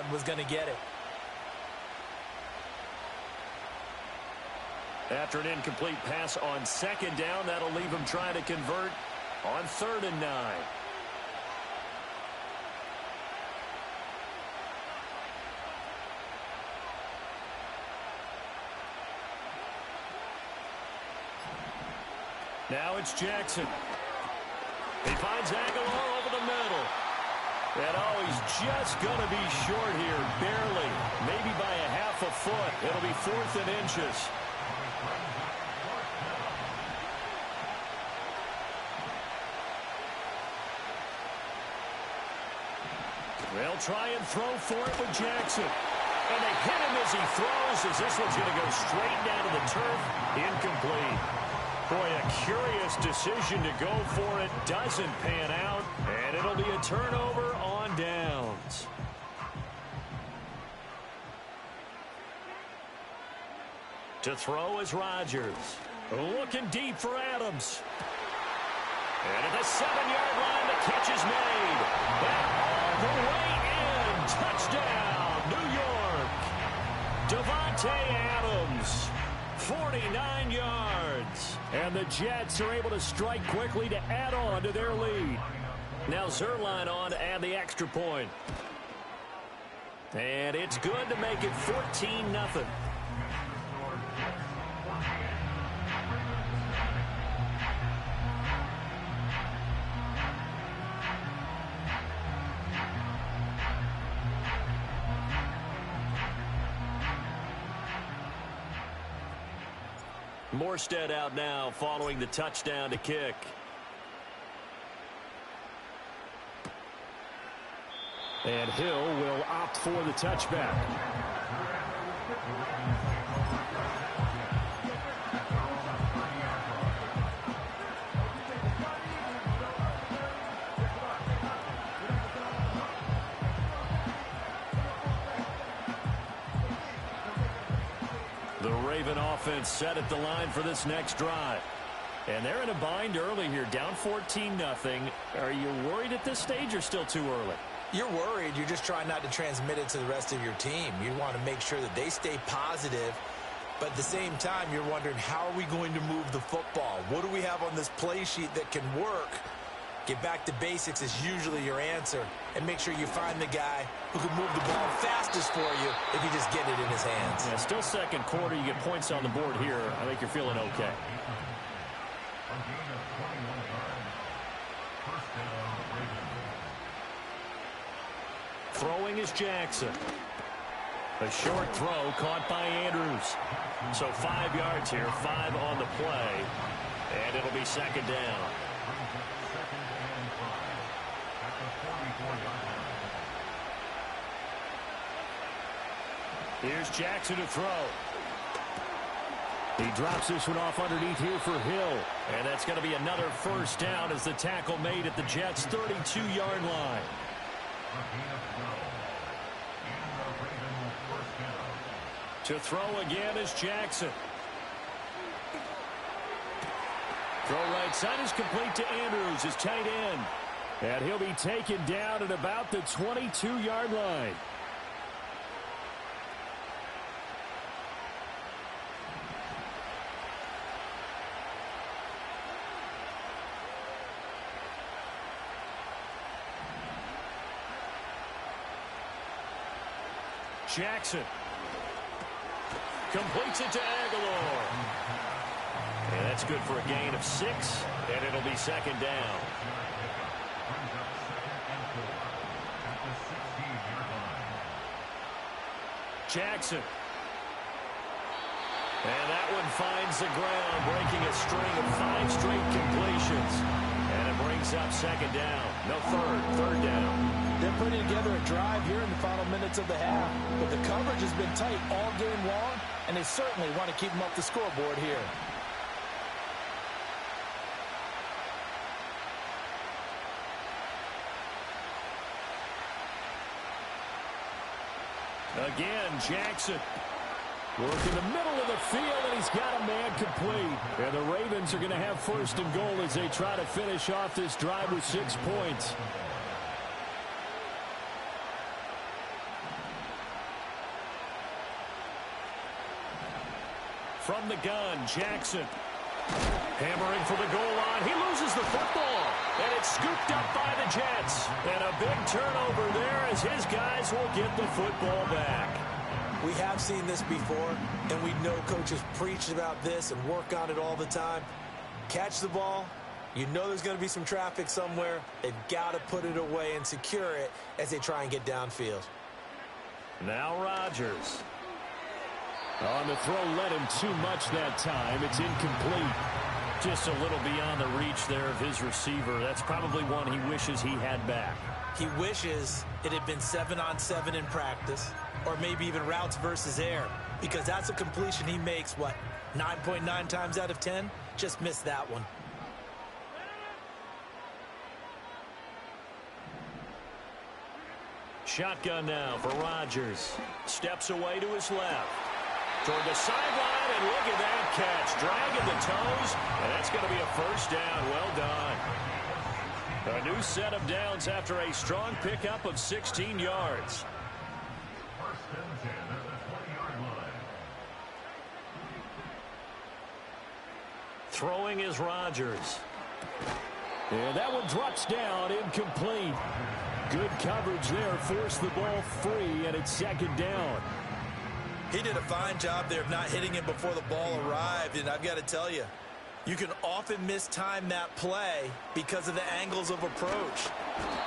one was going to get it. After an incomplete pass on second down, that'll leave him trying to convert on 3rd and 9. Now it's Jackson. He finds Aguilar over the middle. And he's just going to be short here, barely, maybe by a half a foot. It'll be 4th and inches. They'll try and throw for it with Jackson. And they hit him as he throws, as this one's going to go straight down to the turf. Incomplete. Boy, a curious decision to go for it. Doesn't pan out. And it'll be a turnover on downs. To throw is Rodgers. Looking deep for Adams. And at the 7-yard line, the catch is made. And all the way in. Touchdown, New York. Davante Adams. 49 yards. And the Jets are able to strike quickly to add on to their lead. Now Zerline on to add the extra point. And it's good to make it 14-0. Morstead out now following the touchdown to kick. And Hill will opt for the touchback. The Raven offense set at the line for this next drive. And they're in a bind early here, down 14-0. Are you worried at this stage or still too early? You're worried. You're just trying not to transmit it to the rest of your team. You want to make sure that they stay positive. But at the same time, you're wondering, how are we going to move the football? What do we have on this play sheet that can work? Get back to basics is usually your answer. And make sure you find the guy who can move the ball fastest for you if you just get it in his hands. Yeah, still second quarter. You get points on the board here. I think you're feeling okay. Throwing is Jackson. A short throw caught by Andrews. So 5 yards here, 5 on the play. And it'll be second down. Here's Jackson to throw. He drops this one off underneath here for Hill. And that's going to be another first down as the tackle made at the Jets' 32-yard line. To throw again is Jackson. Throw right side is complete to Andrews, his tight end. And he'll be taken down at about the 22-yard line. Jackson completes it to Aguilar. And that's good for a gain of 6, and it'll be second down. Jackson. And that one finds the ground, breaking a string of 5 straight completions. And it brings up second down. No, third down. They're putting together a drive here in the final minutes of the half. But the coverage has been tight all game long, and they certainly want to keep them off the scoreboard here. Again, Jackson. Work in the middle of the field, and he's got a man complete. And the Ravens are going to have first and goal as they try to finish off this drive with 6 points. From the gun, Jackson. Hammering for the goal line. He loses the football. And it's scooped up by the Jets. And a big turnover there as his guys will get the football back. We have seen this before, and we know coaches preach about this and work on it all the time. Catch the ball. You know there's going to be some traffic somewhere. They've got to put it away and secure it as they try and get downfield. Now Rodgers. On the throw, led him too much that time. It's incomplete. Just a little beyond the reach there of his receiver. That's probably one he wishes he had back. He wishes it had been 7-on-7 in practice, or maybe even routes versus air, because that's a completion he makes, 9.9 times out of 10? Just missed that one. Shotgun now for Rodgers. Steps away to his left. Toward the sideline, and look at that catch. Dragging the toes, and that's going to be a first down. Well done. A new set of downs after a strong pickup of 16 yards. Throwing is Rodgers. And that one drops down, incomplete. Good coverage there, forced the ball free, and it's second down. He did a fine job there of not hitting it before the ball arrived, and I've got to tell you, you can often mistime that play because of the angles of approach.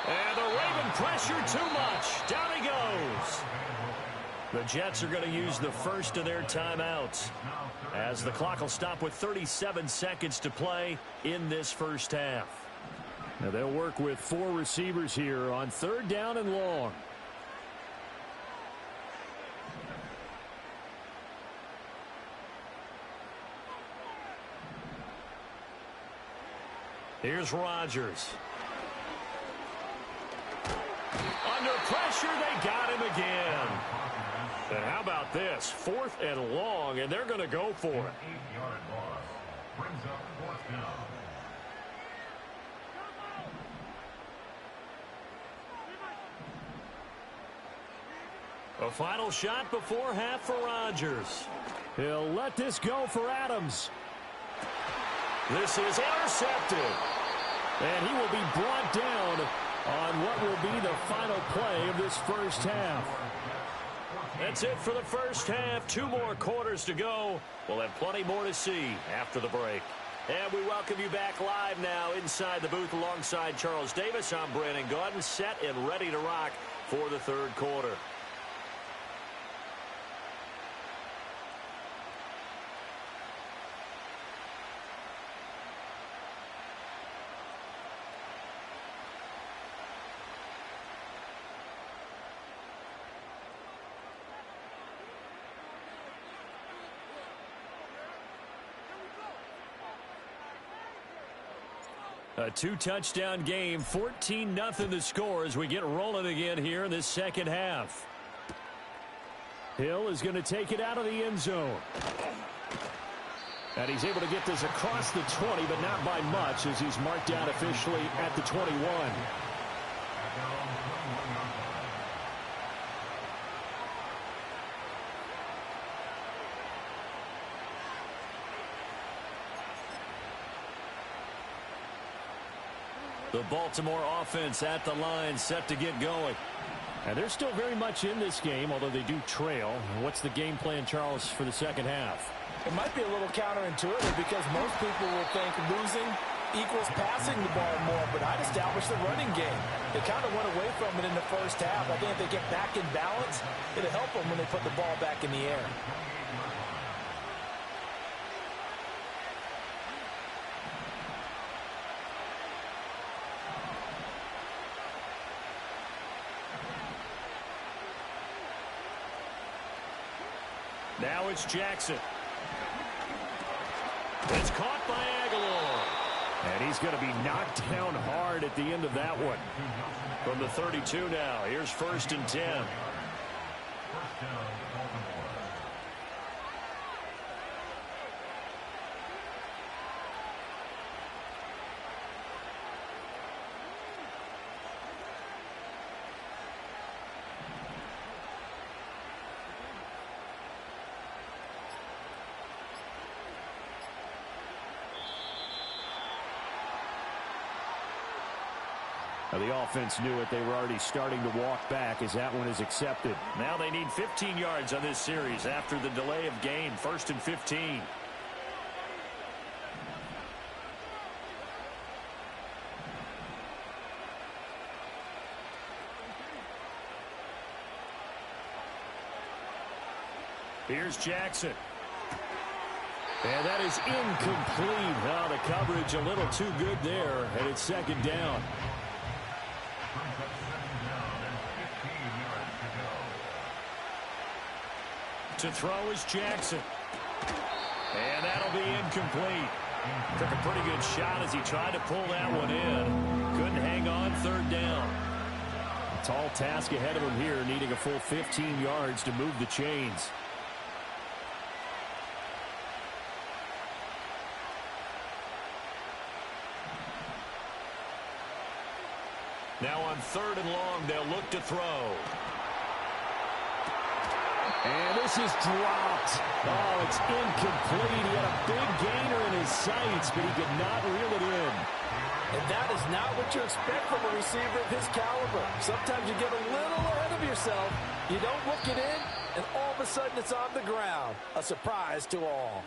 And the Raven pressure too much. Down he goes. The Jets are going to use the first of their timeouts as the clock will stop with 37 seconds to play in this first half. Now they'll work with 4 receivers here on third down and long. Here's Rodgers. Under pressure, they got him again. And how about this? 4th and long, and they're going to go for it. 8-yard loss brings up 4th down. A final shot before half for Rodgers. He'll let this go for Adams. This is intercepted. And he will be brought down on what will be the final play of this first half. That's it for the first half. 2 more quarters to go. We'll have plenty more to see after the break. And we welcome you back live now inside the booth alongside Charles Davis. I'm Brandon Gaudin, set and ready to rock for the third quarter. A 2-touchdown game, 14-0 the score as we get rolling again here in this second half. Hill is going to take it out of the end zone. And he's able to get this across the 20, but not by much as he's marked down officially at the 21. The Baltimore offense at the line, set to get going. And they're still very much in this game, although they do trail. What's the game plan, Charles, for the second half? It might be a little counterintuitive because most people will think losing equals passing the ball more, but I'd establish the running game. They kind of went away from it in the first half. I think if they get back in balance, it'll help them when they put the ball back in the air. Now it's Jackson. It's caught by Aguilar. And he's going to be knocked down hard at the end of that one. From the 32 now, here's 1st and 10. First down, Baltimore. The offense knew it. They were already starting to walk back as that one is accepted. Now they need 15 yards on this series after the delay of game. 1st and 15. Here's Jackson. And that is incomplete. Now the coverage a little too good there, and it's 2nd down. To throw is Jackson. And that'll be incomplete. Took a pretty good shot as he tried to pull that one in. Couldn't hang on. 3rd down. A tall task ahead of him here, needing a full 15 yards to move the chains. Now on 3rd and long, they'll look to throw. And this is dropped. Oh, it's incomplete. He had a big gainer in his sights, but he could not reel it in. And that is not what you expect from a receiver of his caliber. Sometimes you get a little ahead of yourself. You don't look it in, and all of a sudden it's on the ground. A surprise to all.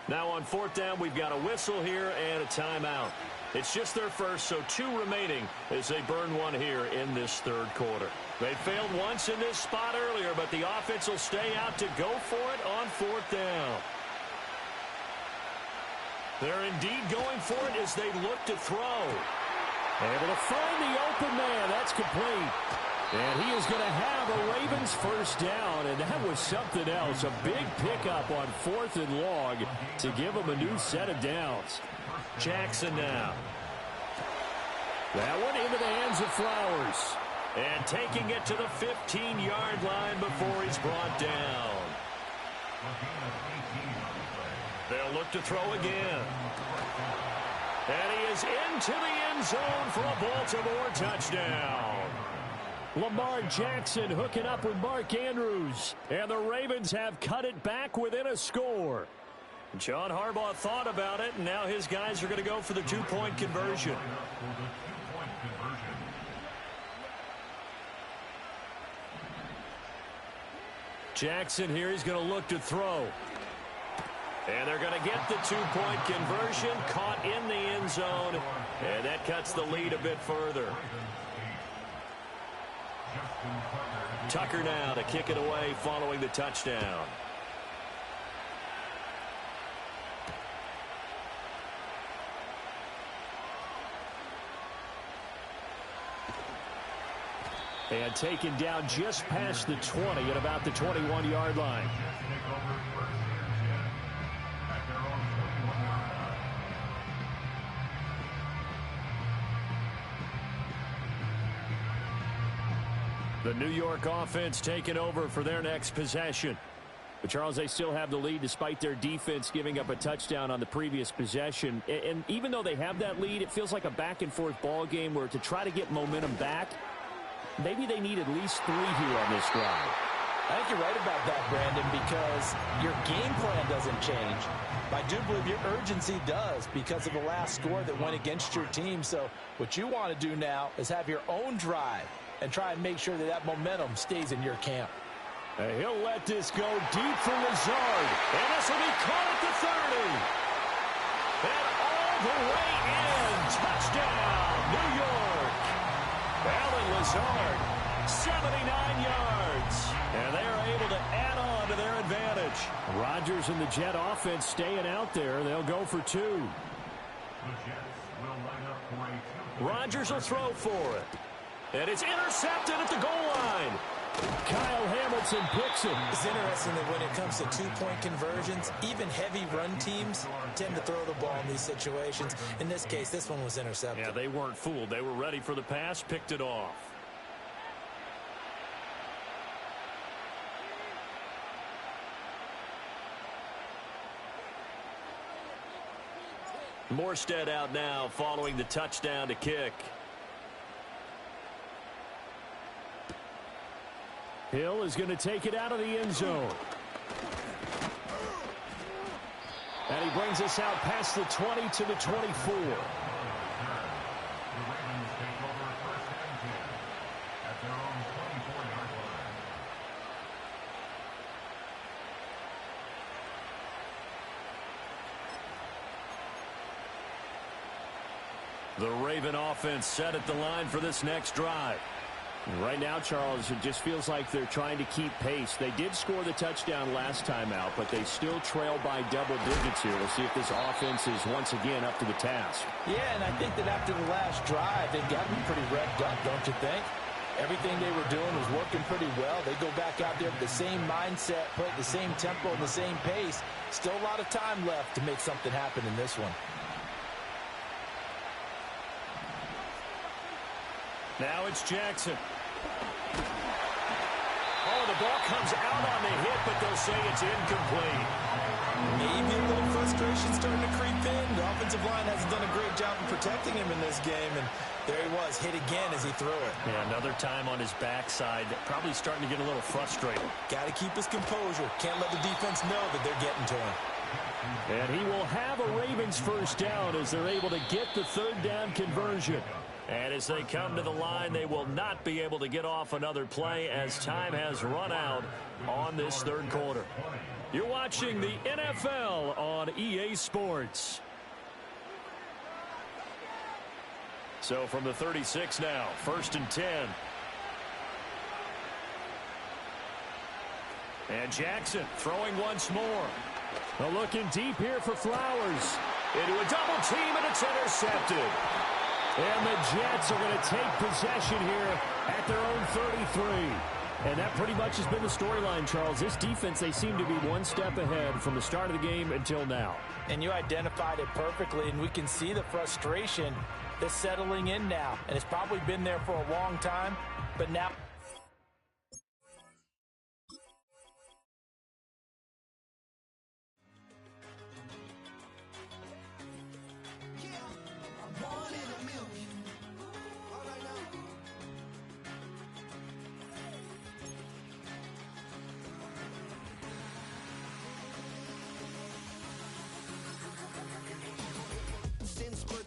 Now on 4th down, we've got a whistle here and a timeout. It's just their first, so 2 remaining as they burn one here in this 3rd quarter. They failed once in this spot earlier, but the offense will stay out to go for it on 4th down. They're indeed going for it as they look to throw. Able to find the open man. That's complete. And he is going to have a Ravens 1st down, and that was something else. A big pickup on 4th and long to give them a new set of downs. Jackson now. That one into the hands of Flowers. And taking it to the 15-yard line before he's brought down. They'll look to throw again. And he is into the end zone for a Baltimore touchdown. Lamar Jackson hooking up with Mark Andrews. And the Ravens have cut it back within a score. John Harbaugh thought about it, and now his guys are going to go for the 2-point conversion. Jackson here, he's going to look to throw. And they're going to get the 2-point conversion, caught in the end zone, and that cuts the lead a bit further. Tucker now to kick it away following the touchdown. And taken down just past the 20 at about the 21-yard line. The New York offense taking over for their next possession. But, Charles, they still have the lead despite their defense giving up a touchdown on the previous possession. And even though they have that lead, it feels like a back-and-forth ball game where to try to get momentum back, maybe they need at least 3 here on this drive. I think you're right about that, Brandon, because your game plan doesn't change. I do believe your urgency does because of the last score that went against your team. So what you want to do now is have your own drive and try and make sure that that momentum stays in your camp. He'll let this go deep for Lazard. And this will be caught at the 30. And all the way in. Touchdown, New York. Allen Lazard, 79 yards. And they are able to add on to their advantage. Rodgers and the Jet offense staying out there. They'll go for 2. Rodgers will throw for it. And it's intercepted at the goal line. Kyle Hamilton picks it. It's interesting that when it comes to 2-point conversions, even heavy run teams tend to throw the ball in these situations. In this case, this one was intercepted. Yeah, they weren't fooled. They were ready for the pass, picked it off. Morstead out now following the touchdown to kick. Hill is going to take it out of the end zone. And he brings us out past the 20 to the 24. The Raven offense set at the line for this next drive. Right now, Charles, it just feels like they're trying to keep pace. They did score the touchdown last time out, but they still trail by double digits here. We'll see if this offense is once again up to the task. Yeah, and I think that after the last drive, they've got to be pretty revved up, don't you think? Everything they were doing was working pretty well. They go back out there with the same mindset, put the same tempo and the same pace. Still a lot of time left to make something happen in this one. Now it's Jackson. Oh, the ball comes out on the hit, but they'll say it's incomplete. Maybe a little frustration starting to creep in. The offensive line hasn't done a great job of protecting him in this game, and there he was, hit again as he threw it. Yeah, another time on his backside, probably starting to get a little frustrated. Got to keep his composure. Can't let the defense know that they're getting to him. And he will have a Ravens first down as they're able to get the third down conversion. And as they come to the line, they will not be able to get off another play as time has run out on this third quarter. You're watching the NFL on EA Sports. So from the 36 now, 1st and 10. And Jackson throwing once more. Looking deep here for Flowers. Into a double team, and it's intercepted. And the Jets are going to take possession here at their own 33. And that pretty much has been the storyline, Charles. This defense, they seem to be one step ahead from the start of the game until now. And you identified it perfectly, and we can see the frustration that's settling in now. And it's probably been there for a long time, but now...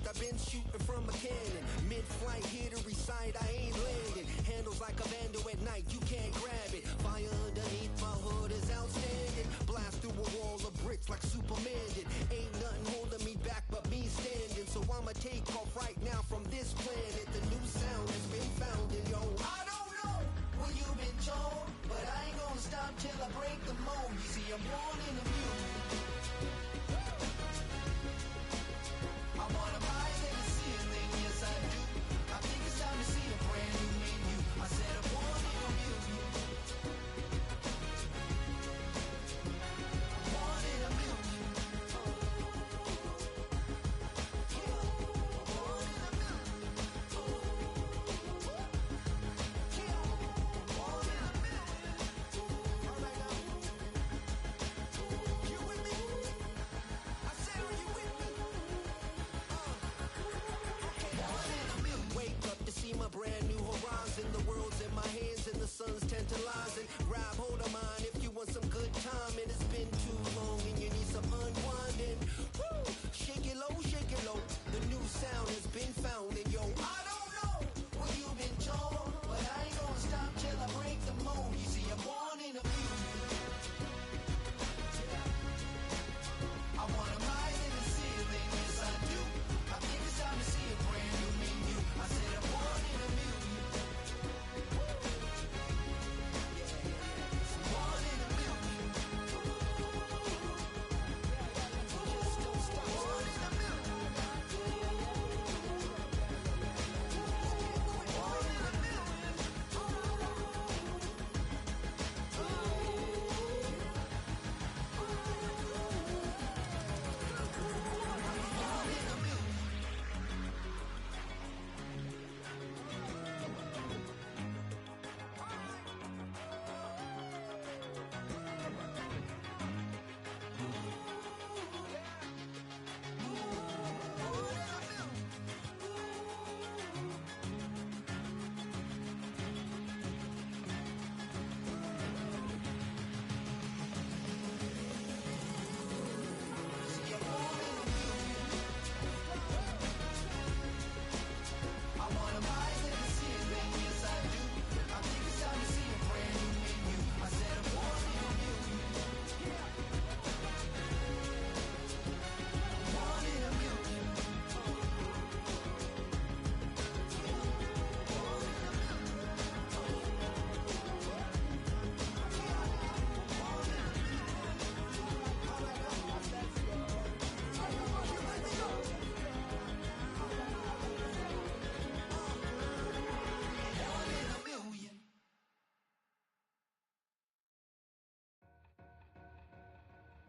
I've been shooting from a cannon. Mid-flight, here to recite, I ain't landing. Handles like a vandal at night, you can't grab it. Fire underneath my hood is outstanding. Blast through a wall of bricks like Superman did. Ain't nothing holding me back but me standing. So I'ma take off right now from this planet. The new sound has been founded, yo. I don't know what you've been told, but I ain't gonna stop till I break the mold. You see, I'm born in a music. I wanna rise in the ceiling, yes I do. I think it's time to see a brand new menu. I said I want it on you. I want it on you.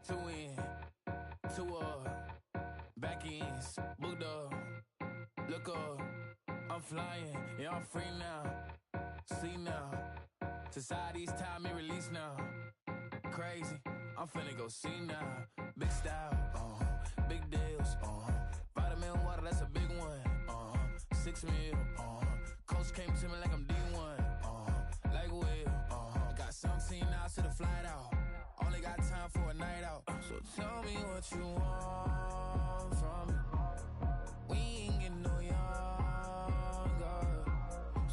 two in, two back ends, booked up, look up, I'm flying, yeah, I'm free now, see now, society's time me release now, crazy, I'm finna go see now, big style, big deals, vitamin water, that's a big one, 6 mil, coach came to me like I'm D1, like Will, got 17 hours to the flight out, only got time for a night out, so tell me what you want from me, we ain't getting no younger,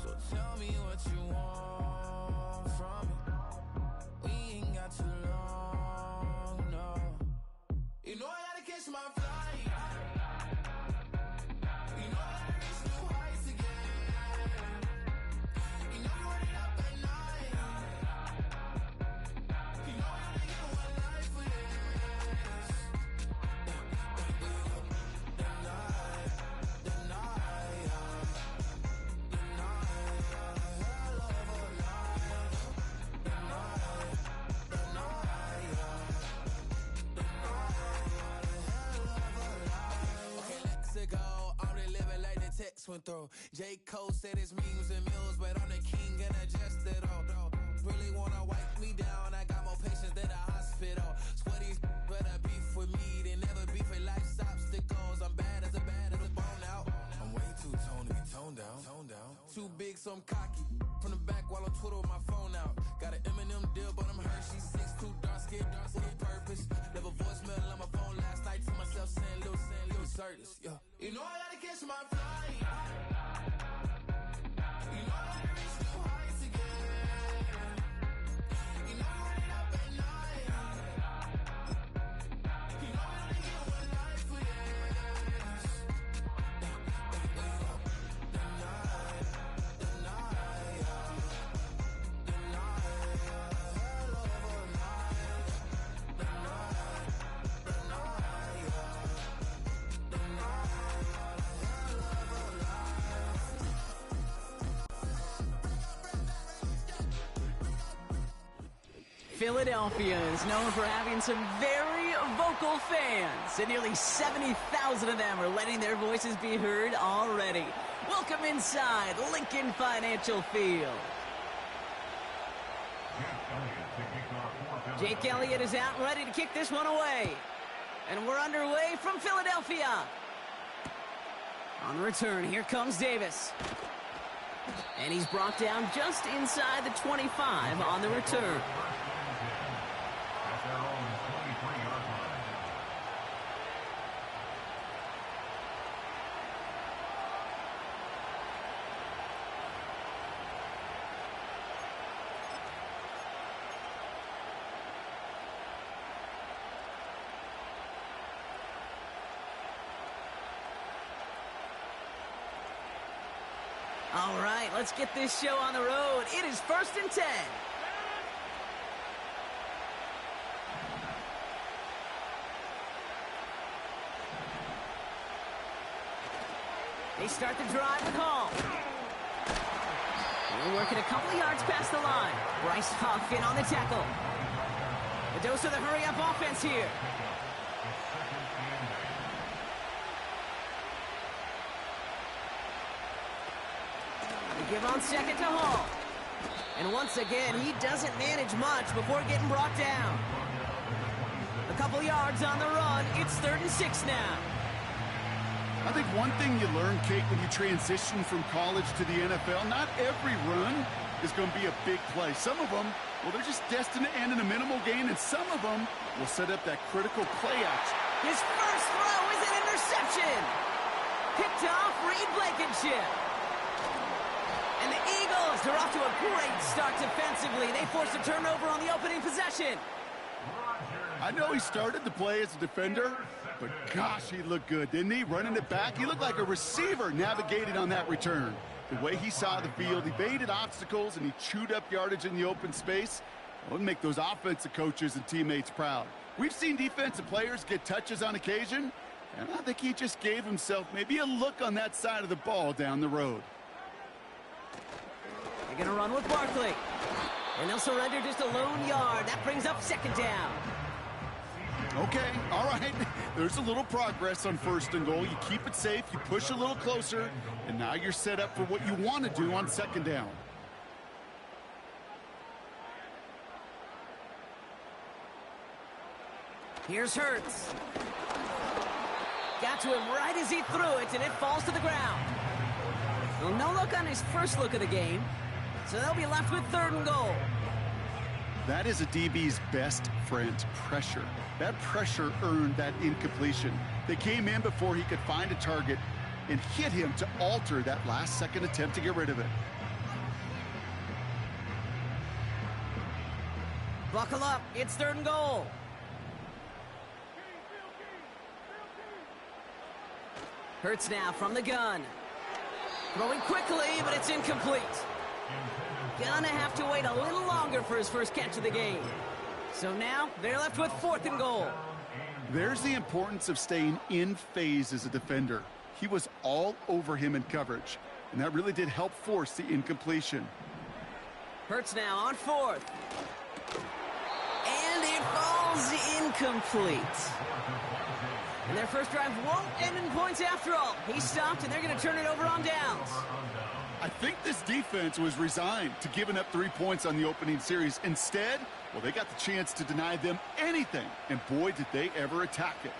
so tell me what you want from me, we ain't got too long, no, you know I gotta catch my flight, you know I gotta reach new heights again, you know you run it up at night, you know I gotta get one life for this, the night, hell of a night, the night, okay, let's go. I'm really living like the text went through. J. Cole said his memes and mills, but I'm the king and adjusted all. Really wanna wipe me down. I got more patience than a hospital. Sweaty's better beef with me than never beef with life's obstacles. I'm bad as a bone out. I'm way too toned to be toned down. Too big, so I'm cocky. From the back while on Twitter with my phone out. Got an Eminem deal, but I'm Hershey. 6'2", dark skin, with a purpose. Never voicemail on my phone last night to myself saying little Curtis, yeah. You know I gotta catch my flight. You know I gotta reach new heights again. You know I run it up at night. You know I only get one life for this. The night, hell of a night. The night, Philadelphia is known for having some very vocal fans, and nearly 70,000 of them are letting their voices be heard already. Welcome inside Lincoln Financial Field. Jake Elliott is out and ready to kick this one away. And we're underway from Philadelphia. On the return, here comes Davis. And he's brought down just inside the 25 on the return. At their own 23-yard line. All right, let's get this show on the road. It is 1st and 10. They start the drive with Hall. We're working a couple of yards past the line. Bryce Huff in on the tackle. A dose of the hurry-up offense here. They give on second to Hall. And once again, he doesn't manage much before getting brought down. A couple yards on the run. It's 3rd and 6 now. I think one thing you learn, Kate, when you transition from college to the NFL, not every run is going to be a big play. Some of them, well, they're just destined to end in a minimal gain, and some of them will set up that critical play action. His first throw is an interception. Picked off Reed Blankenship. And the Eagles are off to a great start defensively. They force a turnover on the opening possession. I know he started to play as a defender, but gosh, he looked good, didn't he? Running it back, he looked like a receiver navigating on that return. The way he saw the field, he evaded obstacles, and he chewed up yardage in the open space. It would make those offensive coaches and teammates proud. We've seen defensive players get touches on occasion, and I think he just gave himself maybe a look on that side of the ball down the road. They're going to run with Barkley. And they'll surrender just a lone yard. That brings up 2nd down. Okay, all right. There's a little progress on 1st and goal. You keep it safe, you push a little closer, and now you're set up for what you want to do on 2nd down. Here's Hurts. Got to him right as he threw it, and it falls to the ground. Well, no look on his first look of the game, so they'll be left with 3rd and goal. That is a DB's best friend, pressure. That pressure earned that incompletion. They came in before he could find a target and hit him to alter that last-second attempt to get rid of it. Buckle up, it's 3rd and goal. Hurts now from the gun. Throwing quickly, but it's incomplete. Gonna have to wait a little longer for his first catch of the game. So now they're left with 4th and goal. There's the importance of staying in phase as a defender. He was all over him in coverage, and that really did help force the incompletion. Hurts now on 4th. And it falls incomplete. And their first drive won't end in points after all. He stopped, and they're going to turn it over on downs. I think this defense was resigned to giving up 3 points on the opening series. Instead, well, they got the chance to deny them anything, and boy, did they ever attack it.